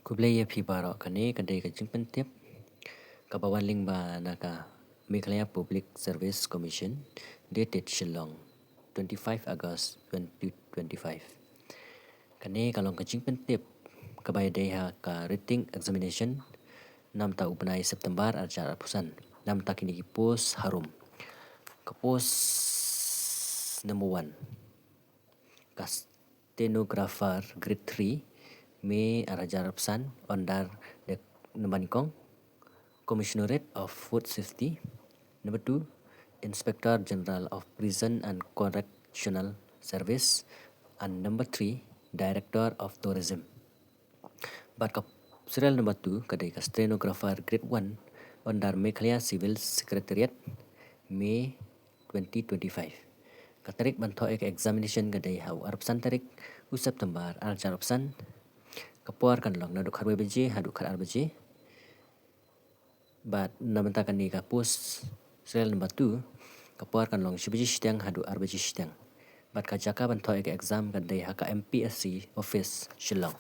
Kublaya phi baro kane kadai ka jingpen tiap kabawan ling ba naka Meghalaya Public Service Commission dated Shillong 25 August 2025. Kane kalong ka jingpen tiap kabay deha ka rating examination nam ta upanai September acara pusan nam ta kini pos harum ka pos number 1 ka Stenographer Grade III may arajar pesan under the Nabanikong Commissionerate of Food Safety. Number 2, Inspector General of Prison and Correctional Service. And number 3, Director of Tourism. But serial number 2, kadai ka Stenographer Grade I under Meghalaya Civil Secretariat, May 2025. Katarik banto ek examination kadai hau arpsan tarik u September arjar arpsan kapuar kan long naduk harwe beje haduk har beje. But namentakan ni ka post serial number 2 kapuar kan long shibeji shtang haduk arbeji shtang. But ka jaka banto ek exam kadai haka MPSC office Shillong.